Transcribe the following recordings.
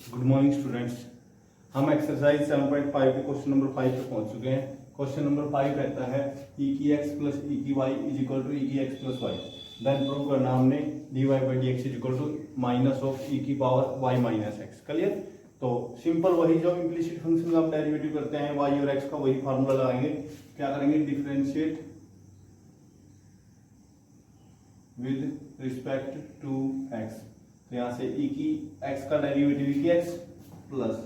Good morning students. हम exercise 7.5 के question number 5 पे पहुंच चुके हैं। क्वेश्चन नंबर 5 रहता है ई की एक्स प्लस ई की y is equal to e की x plus y. Then prove करना हमने d y by d x is equal to minus of e की power y minus x. Clear? तो simple वही जो इम्प्लिसिट फंक्शन का हम डेरिवेटिव करते हैं वाई और एक्स का, वही फार्मूला लगाएंगे। क्या करेंगे? Differentiate with respect to x. तो यहाँ से ई की एक्स का डेरिवेटिव ई की एक्स प्लस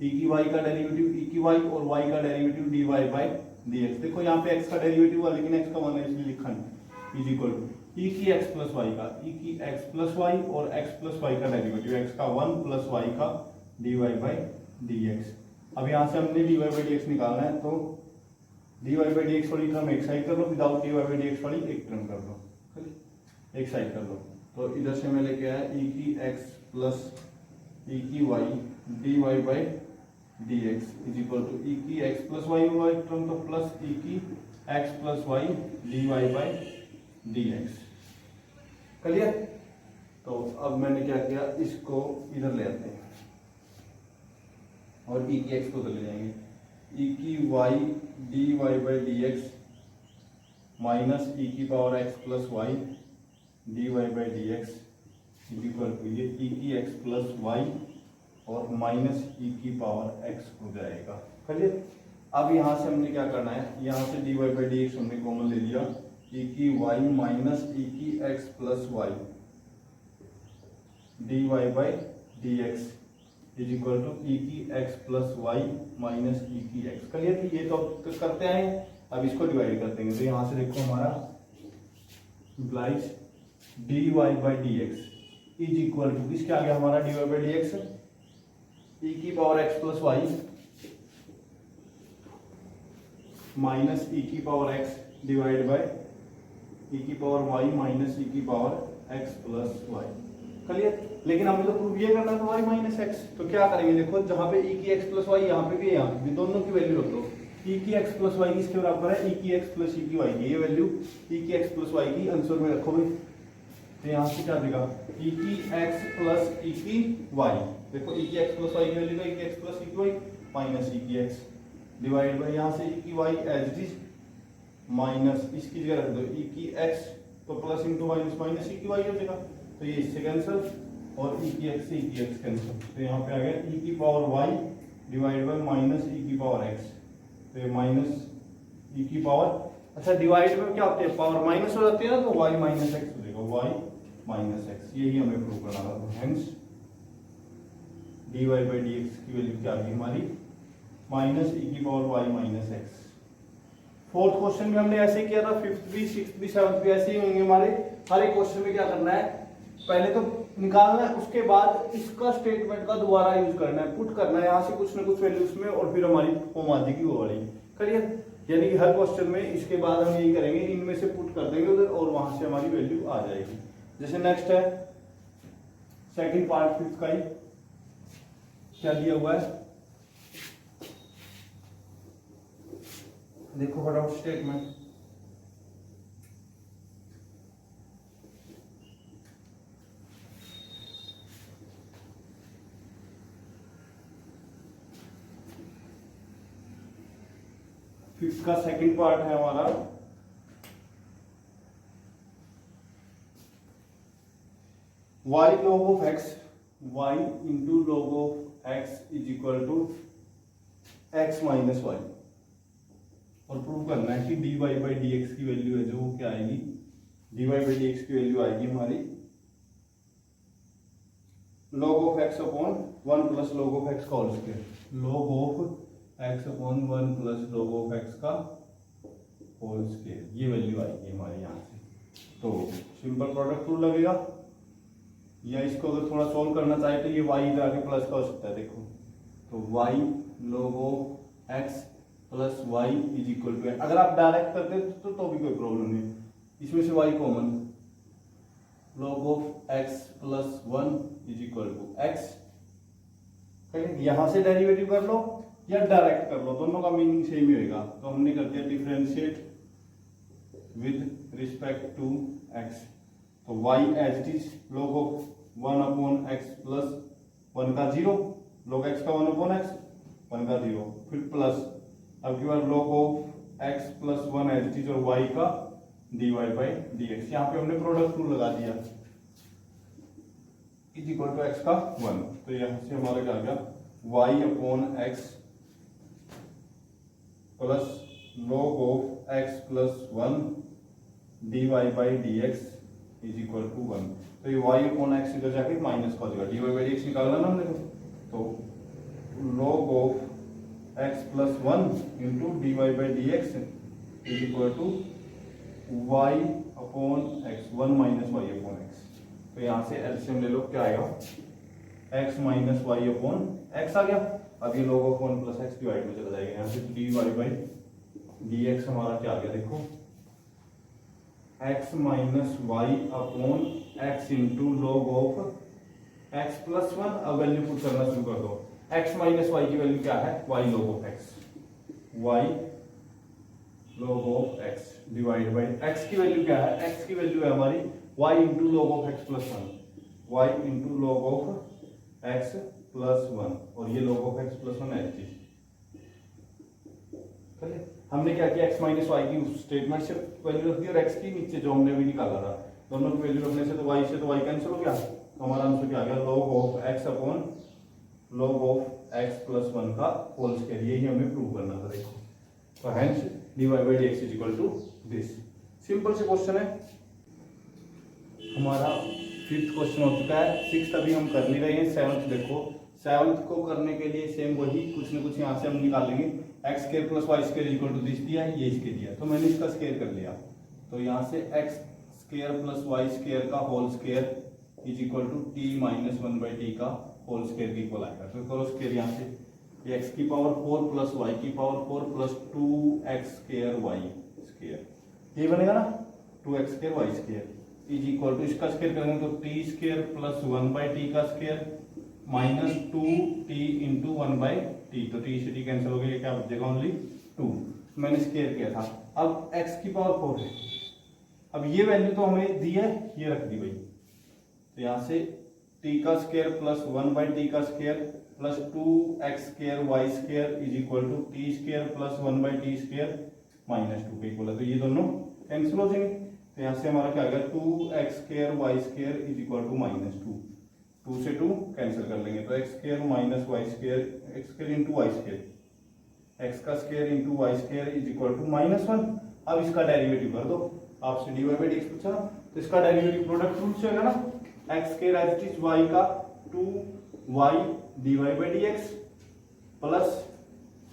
ई की वाई का डेरिवेटिव ई की वाई और वाई का derivative d y by d x. देखो यहाँ पे एक्स का डेरिवेटिव हुआ लेकिन एक्स का वन है इसलिए लिखा नहीं। इज इक्वल टू ई की एक्स प्लस वाई का ई की एक्स प्लस वाई और एक्स प्लस वाई का डेरिवेटिव एक्स का वन प्लस वाई का d y by d x. अब यहाँ से हमने d y by d x निकालना है, तो d y by d x वाली टर्म एक साइड कर लो, without d y by d x वाली एक टर्म कर लो, एक साइड कर लो। तो इधर से मैं लेके आया ई की एक्स प्लस ई की y d y by d x is equal to e की एक्स प्लस वाई हुआ एक टर्म, तो प्लस ई की x plus y d y by d x. Clear? तो अब मैंने क्या किया, इसको इधर ले आते हैं और ई की एक्स को उधर ले जाएंगे। ई की y d y by d x minus e की power x plus y d y by d x is equal to ये ई की एक्स प्लस वाई और माइनस ई की पावर एक्स हो जाएगा। क्लियर? अब यहाँ से हमने क्या करना है, यहाँ से d y by d x हमने कॉमन ले लिया, ई की वाई माइनस ई की x plus y d y by d x is equal to e की x plus y minus e की एक्स। क्लियर? ये तो करते आए, अब इसको डिवाइड कर देंगे। तो यहाँ से देखो हमारा implies d y by d x is equal to किसके आ गया हमारा d y by d x e की power x plus y minus e की power x divide by e की पावर वाई माइनस ई की power x plus y. Clear? लेकिन हमें तो प्रूव ये करना था वाई माइनस एक्स, तो क्या करेंगे? देखो जहां पे ई की एक्स प्लस वाई यहाँ पे भी यहाँ पे भी दोनों की वैल्यू रख दो। ई की एक्स प्लस वाई किसके बराबर है? ई की एक्स प्लस ई की वाई की। ये वैल्यू ई की एक्स प्लस वाई की आंसर में रखो भाई। तो यहाँ से क्या देगा? ई की एक्स प्लस ई की वाई। देखो ई की एक्स प्लस वाई की वैल्यू का ई की एक्स प्लस ई की वाई माइनस ई की एक्स डिवाइड बाई यहाँ से ई की y as it is minus इसकी जगह रख दो ई की एक्स, तो plus into minus minus e की वाई हो जाएगा। तो ये इससे कैंसिल और ई की एक्स से ई की एक्स कैंसिल। तो यहाँ पे आ गया ई की power y divide by minus e की पावर एक्स। तो ये माइनस ई की पावर, अच्छा डिवाइड में क्या होते हैं? पावर माइनस हो जाती है ना, तो वाई माइनस एक्स हो जाएगा, वाई माइनस एक्स। यही हमें प्रूव करना था। तो hence d y by d x की वैल्यू क्या आ गई हमारी? माइनस ई की power y minus x. Fourth question में हमने ऐसे ही किया था, फिफ्थ भी सिक्स्थ भी सेवंथ भी ऐसे ही होंगे हमारे। हर एक क्वेश्चन में क्या करना है, पहले तो निकालना है, उसके बाद इसका स्टेटमेंट का दोबारा यूज करना है, पुट करना है यहाँ से कुछ ना कुछ वैल्यू उसमें, और फिर हमारी फॉर्म आ जाएगी वो वाली। क्लियर? यानी कि हर क्वेश्चन में इसके बाद हम यही करेंगे, इनमें से पुट कर देंगे उधर और वहां से हमारी वैल्यू आ जाएगी। जैसे नेक्स्ट है सेकंड पार्ट फिफ्थ का ही, क्या दिया हुआ है देखो फटाफट स्टेटमेंट। फिफ्थ का सेकंड पार्ट है हमारा y log of x y into log of x is equal to x minus y. और प्रूव करना है कि dy बाई डी एक्स की वैल्यू है जो वो क्या आएगी, dy बाई डी एक्स की वैल्यू आएगी हमारी log of x upon one plus log of x का whole square, log of x upon one plus log of x का होल स्क्वायर। ये वैल्यू आएगी हमारे यहाँ से। तो सिंपल प्रोडक्ट रूल लगेगा, या इसको अगर थोड़ा सोल्व करना चाहे तो ये y इधर आके प्लस का हो सकता है। देखो तो y log of x plus y is equal to, अगर आप डायरेक्ट करते तो भी कोई प्रॉब्लम नहीं, इसमें से y common, log of x plus one is equal to x। यहां से डेरिवेटिव कर लो या डायरेक्ट कर लो, दोनों का मीनिंग सेम ही होगा। तो हमने कर दिया differentiate with respect to x। तो y as it is log of one upon x plus one का 0 log x का 1/x, 1 का 0, फिर प्लस अब की बार log of x plus 1 as it is और y का dy बाई dx। यहाँ पे हमने प्रोडक्ट रूल लगा दिया इज इक्वल टू x का 1, तो यहाँ से हमारा क्या आ गया y upon x plus log of x plus 1 dy by dx is equal to 1। तो ये y अपॉन x इधर जाके माइनस का हो जाएगा, dy बाई dx निकालना ना हमने, तो log of x plus 1 into dy by dx is equal to y upon x, 1 minus y upon x। तो यहाँ से एलसीएम ले लो, क्या आएगा x minus y upon x आ गया। अब ये log of 1 plus x divide में चला जाएगा, यहाँ से dy बाई dx हमारा क्या आ गया देखो x minus y upon x into log of x plus 1। अब वैल्यू पुट करना शुरू कर दो, x माइनस वाई की वैल्यू क्या है y log of x, y log of x divide by x की वैल्यू क्या है, x की वैल्यू है हमारी y into log of x plus 1, y into log of x plus 1 और ये लॉग ऑफ x प्लस 1 है। हमने क्या किया x माइनस वाई की स्टेटमेंट से वैल्यू रख दी और x की नीचे जो हमने भी निकाला था, दोनों की वैल्यू रखने से तो y से तो y कैंसिल हो गया, तो हमारा आंसर क्या आ गया log of x upon log of x plus 1 का होल स्क्वायर। यही हमें प्रूव करना था देखो, तो hence dy by dx is equal to this. Simple से क्वेश्चन है हमारा। 5th क्वेश्चन हो चुका है, 6th अभी हम कर नहीं रहे हैं, 7th देखो। 7th को करने के लिए सेम वही कुछ न कुछ यहाँ से हम निकाल लेंगे। X square plus y square equal to this दिया है, ये इसके दिया, तो मैंने इसका स्क्वायर कर लिया, तो यहाँ से x square plus y square का whole square is equal to t minus 1 by t का होल स्क्वायर की इक्वल आएगा। तो करो स्क्वायर, यहाँ से एक्स की पावर 4 प्लस वाई की power 4 plus 2x square y square, ये बनेगा ना 2x square y square is equal to, इसका स्क्वायर करेंगे तो t square plus 1 by t का square minus 2t into 1 by T, तो टी से टी कैंसिल हो गया, क्या बचेगा ओनली 2, मैंने स्क्वायर किया था। अब x की पावर 4 है, अब ये वैल्यू तो हमें दी है, ये रख दी भाई, तो यहाँ से t का स्क्वायर प्लस 1 बाई टी का square plus 2x square y square is equal to t square plus 1 by t square minus 2 के इक्वल है, तो ये दोनों कैंसिल हो जाएंगे, तो यहाँ से हमारा क्या आ गया 2x square y square is equal to minus 2, 2 से 2 कैंसिल कर लेंगे, तो x square minus y square, x square into y square, x का square into y square is equal to -1। अब इसका डेरिवेटिव कर दो, आपसे d y by d x पूछा, तो इसका डेरिवेटिव प्रोडक्ट रूल से होगा ना, x square as it is y का 2y d y by d x plus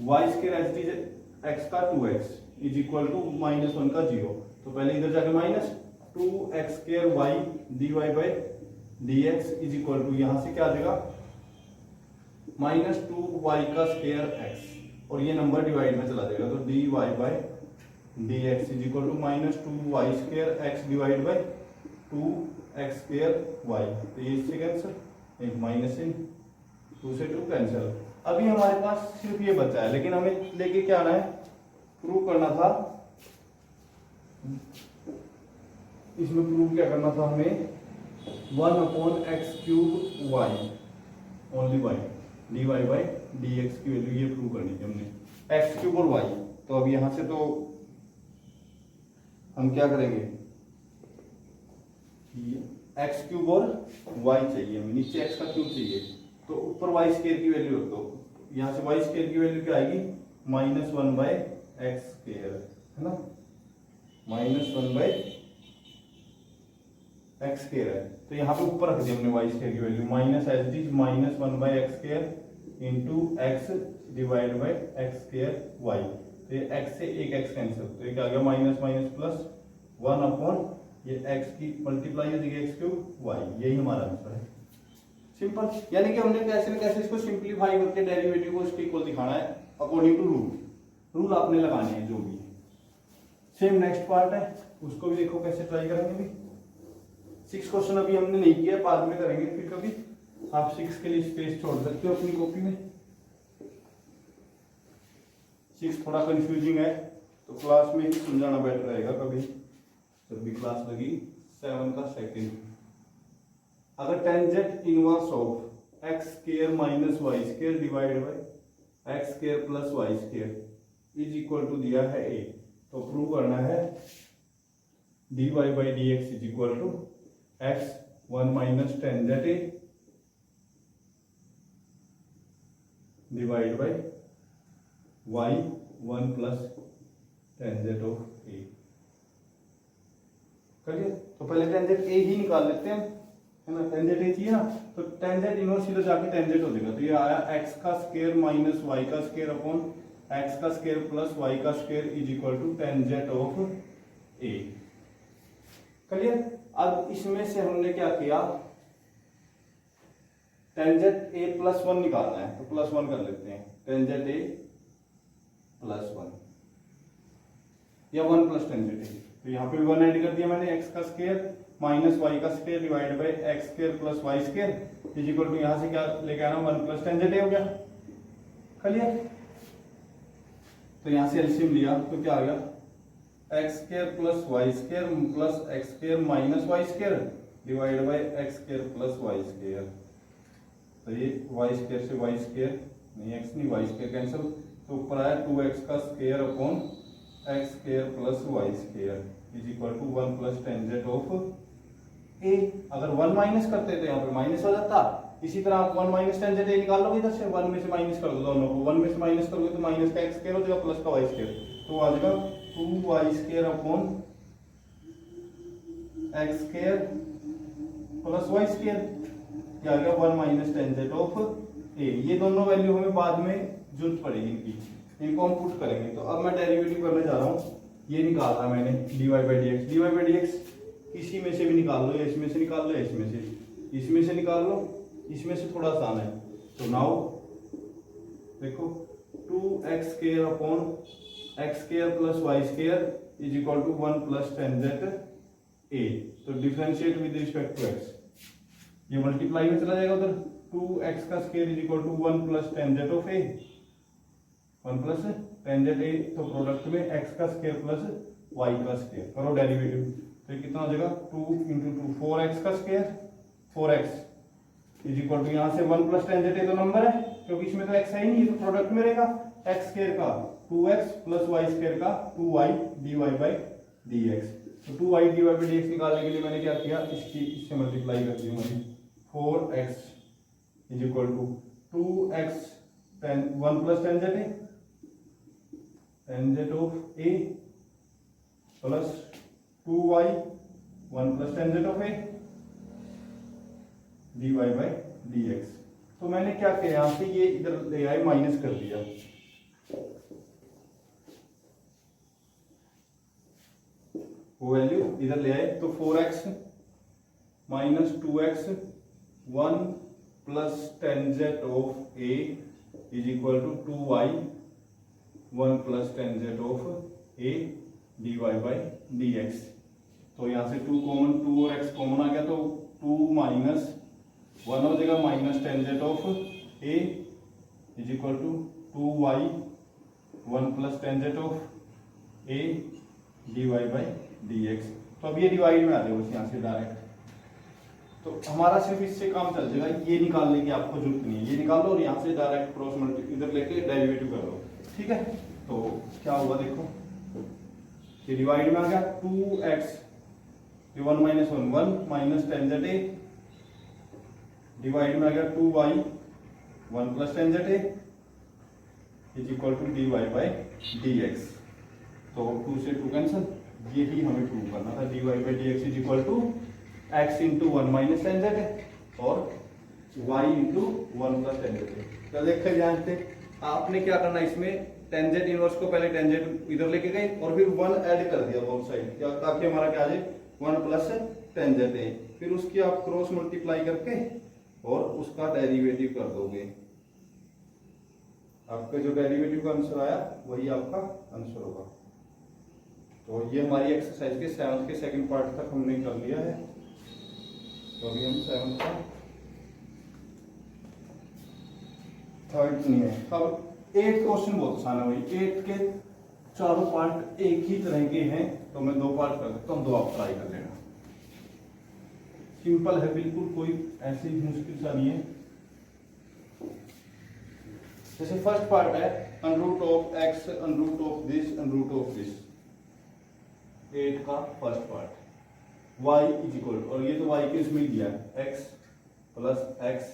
y square as it is x का 2x इज इक्वल टू -1 का 0, तो पहले इधर जाके minus 2x square y d y by dx is equal to, यहाँ से क्या आ जाएगा -2y का स्क्वायर x और ये नंबर डिवाइड में चला जाएगा, तो dy by dx is equal to -2y square x divide by 2x square y, तो ये इससे कैंसिल, एक माइनस इन 2 से 2 कैंसिल। अभी हमारे पास सिर्फ ये बचा है, लेकिन हमें लेके क्या आना है, प्रूव करना था, इसमें प्रूव क्या करना था हमें 1 upon x cube y only y d y by d x की वैल्यू ये प्रूव करनी थी हमने, एक्स क्यूब और वाई। तो अब यहां से तो हम क्या करेंगे, एक्स क्यूब और वाई चाहिए हमें, नीचे एक्स का क्यूब चाहिए, तो ऊपर वाई स्क्वायर की वैल्यू रख दो, यहाँ से वाई स्क्वायर की वैल्यू क्या आएगी -1 बाई एक्स स्क्वायर, है ना, -1 बाई एक्स स्क्वायर है, तो यहाँ पे ऊपर रख दिया हमने वाई स्क्वायर की value minus as it is -1 by x square into x divide by x square y, तो ये एक्स से एक एक्स कैंसिल, तो ये क्या आ गया माइनस माइनस प्लस 1 अपॉन ये एक्स की मल्टीप्लाई हो जाएगी एक्स क्यूब वाई, यही हमारा आंसर है। सिंपल, यानी कि हमने कैसे न कैसे इसको सिंप्लीफाई करके डेरिवेटिव को इसके इक्वल दिखाना है अकॉर्डिंग टू रूल आपने लगाने हैं जो भी है। सेम नेक्स्ट पार्ट है, उसको भी देखो कैसे ट्राई करेंगे भी। 6 क्वेश्चन अभी हमने नहीं किया, बाद में करेंगे फिर कभी, आप 6 के लिए स्पेस छोड़ सकते हो अपनी कॉपी में। 6 थोड़ा कंफ्यूजिंग है, तो क्लास में ही समझाना बेटर रहेगा कभी जब भी क्लास लगी। 7 का सेकंड, अगर tangent inverse of x square minus y square divide by x square plus y square is equal to दिया है ए। तो प्रूव करना है dy by d x is equal to x 1 minus tangent a divide by y 1 plus tangent of a. करिए, तो पहले tangent ए ही निकाल लेते हैं, है ना। टेंजेंट ए चाहिए ना, तो टेंजेंट इनवर्स इधर जाके टेंजेंट हो जाएगा। तो ये आया एक्स का स्क्वायर माइनस वाई का स्क्वायर अपॉन एक्स का स्क्वायर प्लस वाई का square is equal to tangent of a. Clear. अब इसमें से हमने क्या किया, टेंजेंट ए प्लस 1 निकालना है, तो प्लस 1 कर लेते हैं। टेंजेंट ए प्लस 1 या 1 प्लस टेंजेंट ए, तो यहाँ पे 1 ऐड कर दिया मैंने। एक्स का स्क्वायर माइनस वाई का square divide by x square plus y square is equal to यहाँ से क्या लेके आना 1 प्लस टेंजेंट ए हो गया। क्लियर। तो यहाँ से एलसीएम लिया तो क्या आ गया, x square plus y square plus x square minus y square divide by x square plus y square. तो ये वाई स्क्वायर से वाई स्क्वायर नहीं, एक्स नहीं, वाई स्क्वायर कैंसिल, तो ऊपर आया 2x का square upon x square plus y square is equal to 1 plus tangent of a. अगर 1 माइनस करते तो यहाँ पे माइनस हो जाता। इसी तरह आप 1 माइनस टेंजेंट ए निकाल लोगे इधर से, 1 में से माइनस कर दो दोनों को। 1 में से माइनस करोगे तो माइनस का एक्स स्क्वायर हो जाएगा प्लस का वाई स्क्वायर, तो आ जाएगा 2y square upon x square plus y square, क्या आ गया 1 माइनस टेंजेंट ऑफ ए। ये दोनों वैल्यू हमें बाद में जरूरत पड़ेगी इनकी, इनको हम पुट करेंगे। तो अब मैं डेरिवेटिव करने जा रहा हूँ। ये निकाला मैंने dy by d x. dy by d x किसी में से भी निकाल लो, या इसमें से निकाल लो, या इसमें से निकाल लो, इसमें से थोड़ा आसान है। तो नाउ देखो 2x square upon x square plus y square is equal to 1 plus tangent a. तो differentiate with respect to x, ये मल्टीप्लाई में चला जाएगा उधर। 2x का square is equal to 1 plus tangent of a, 1 plus tangent a, तो product में x का स्क्वायर प्लस y का स्क्वायर करो डेरिवेटिव। तो ये कितना हो जाएगा 2 इंटू 2 4x का square, 4x is equal to यहाँ से 1 प्लस टेंजेंट ए तो नंबर है, क्योंकि इसमें तो x है ही नहीं, तो प्रोडक्ट में रहेगा x स्क्वायर का 2x प्लस y स्क्वायर का 2y dy बाई dx। तो 2y dy बाई dx निकालने के लिए मैंने क्या किया, इससे मल्टीप्लाई कर दिया मैंने। 4x is equal to 2x 1 plus tangent a, tangent of a plus 2y 1 plus tangent of a dy by dx। तो मैंने क्या किया, यहाँ से ये इधर ले आए, माइनस कर दिया। वो वैल्यू इधर ले आए, तो 4x minus 2x 1 plus tangent of a is equal to 2y 1 plus tangent of a dy by dx। तो यहाँ से 2 कॉमन, 2 और x कॉमन आ गया, तो 2 माइनस 1 हो जाएगा minus tangent of a is equal to 2y 1 plus tangent of a dy by dx। तो अब ये डिवाइड में आ जाएगा बस यहाँ से डायरेक्ट। तो हमारा सिर्फ इससे काम चल जाएगा, ये निकालने की आपको जरूरत नहीं है। ये निकाल लो और यहाँ से डायरेक्ट क्रॉस मल्टीप्लाई इधर लेके डेरिवेटिव कर लो, ठीक है। तो क्या हुआ देखो, ये डिवाइड में आ गया 2x 1 minus 1 1 minus tangent a divide में आ गया 2y 1 plus tangent a is equal to dy by dx। तो 2 से 2 कैंसिल, यही हमें प्रूव करना था। dy by dx is equal to x into 1 minus tangent a और y into 1 plus tangent a. तो देखते जानते आपने क्या करना, इसमें टेंजेंट इनवर्स को पहले टेंजेंट इधर लेके गए और फिर 1 ऐड कर दिया बोथ साइड, ताकि हमारा क्या आ जाए 1 प्लस टेंजेंट ए। फिर उसकी आप क्रॉस मल्टीप्लाई करके और उसका डेरिवेटिव कर दोगे। आपका जो डेरिवेटिव का आंसर आया वही आपका आंसर होगा। तो ये हमारी एक्सरसाइज के 7th के सेकंड पार्ट तक हमने कर लिया है। तो अभी हम 7th का 3rd नहीं है। अब 8th क्वेश्चन बहुत आसान है भाई। 8th के चारों पार्ट एक ही तरह के हैं, तो मैं 2 पार्ट कर सकता हूँ, 2 आप ट्राई कर लेना। सिंपल है बिल्कुल, कोई ऐसी मुश्किल सा नहीं है। जैसे फर्स्ट पार्ट है under root of x under root of this under root of this, 8 का first part y is equal, और ये तो y के इसमें दिया है x प्लस एक्स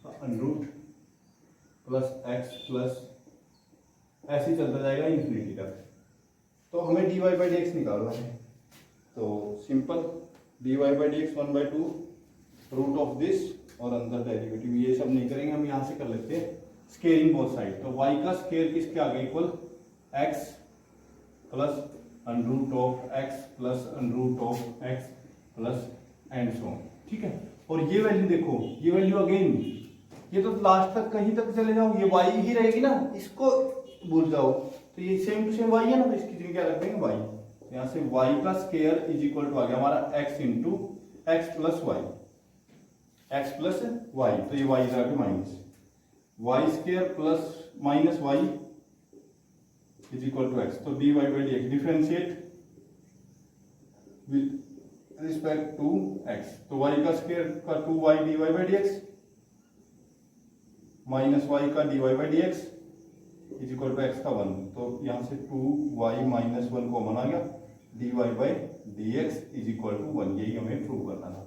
का under root plus x plus, ऐसे ही चलता जाएगा इन्फिनिटी तक। तो हमें dy बाई डी एक्स निकालना है, तो simple dy by d x 1/2 root of this और अंदर डेरिवेटिव, ये सब नहीं करेंगे, हम यहाँ से कर लेते हैं स्केयरिंग बोथ साइड। तो y का स्केयर किसके आगे equal x plus under root of x plus under root of x plus and so on, ठीक है। और ये वैल्यू देखो, ये वैल्यू अगेन, ये तो लास्ट तक कहीं तक चले जाओ, ये y ही रहेगी ना, इसको भूल जाओ, तो ये सेम टू सेम y है ना, तो इसकी जगह क्या रख देंगे y, यहाँ से y का स्केयर इज इक्वल टू आ गया हमारा x into x plus y, x plus y, तो ये y इधर आके minus y square plus minus y is equal to x, तो dy by d x differentiate with respect to x, तो y का स्केयर का 2y dy by d x minus y का dy by d x is equal to x का 1, तो यहाँ से 2y minus 1 common आ गया, dy by d x is equal to 1, यही हमें प्रूव करना था।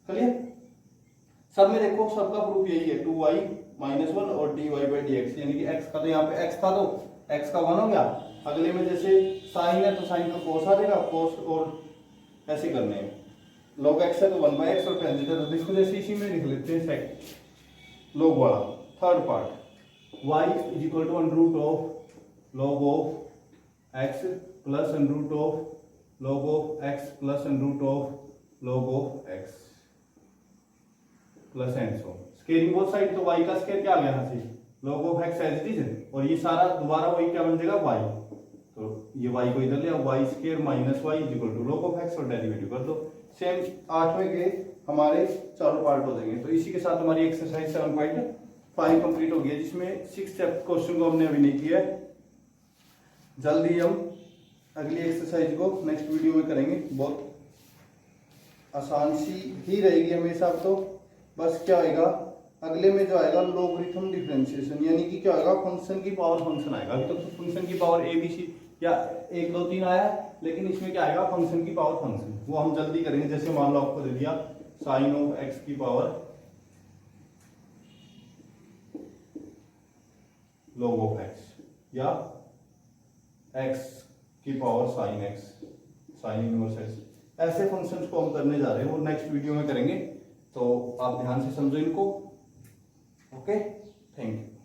चलिए सब में देखो, सबका प्रूफ यही है 2y माइनस 1 और dy बाई डी एक्स, यानी कि x का तो यहाँ पे x था तो x का 1 हो गया, अगले में जैसे साइन है तो साइन का कोस आ जाएगा, कोस और ऐसे करने हैं, log x है तो 1/x और tan थीटा, तो इसको जैसे इसी में लिख लेते हैं सेकंड log वाला। Third part y is equal to under root of log of x plus under root of log of x plus under root of log of x plus and so, squaring both side, तो y का square क्या आ गया यहाँ से log of x as it is, और ये सारा दोबारा वही क्या बन जाएगा y, तो ये y को इधर ले आओ, y square minus y is equal to log of x और डेरिवेटिव कर दो, सेम 8वें के हमारे चारों पार्ट हो जाएंगे। तो इसी के साथ हमारी एक्सरसाइज 7.5 कंप्लीट हो गई है, जिसमें 6 क्वेश्चन को हमने अभी नहीं किया है, जल्दी हम अगली एक्सरसाइज को नेक्स्ट वीडियो में करेंगे, बहुत आसान सी ही रहेगी हमेशा। तो बस क्या आएगा अगले में जो आएगा लोगरिथम डिफरेंशिएशन, यानी कि क्या आएगा फंक्शन की पावर फंक्शन आएगा। अभी तक तो फंक्शन की पावर ए बी सी या 1 2 3 आया, लेकिन इसमें क्या आएगा फंक्शन की पावर फंक्शन, वो हम जल्दी करेंगे। जैसे मान लो आपको दे दिया साइन ऑफ एक्स की पावर log ऑफ एक्स या एक्स की power sine x, sine inverse x, ऐसे फंक्शंस को हम करने जा रहे हैं, वो नेक्स्ट वीडियो में करेंगे, तो आप ध्यान से समझो इनको। Okay, thank you.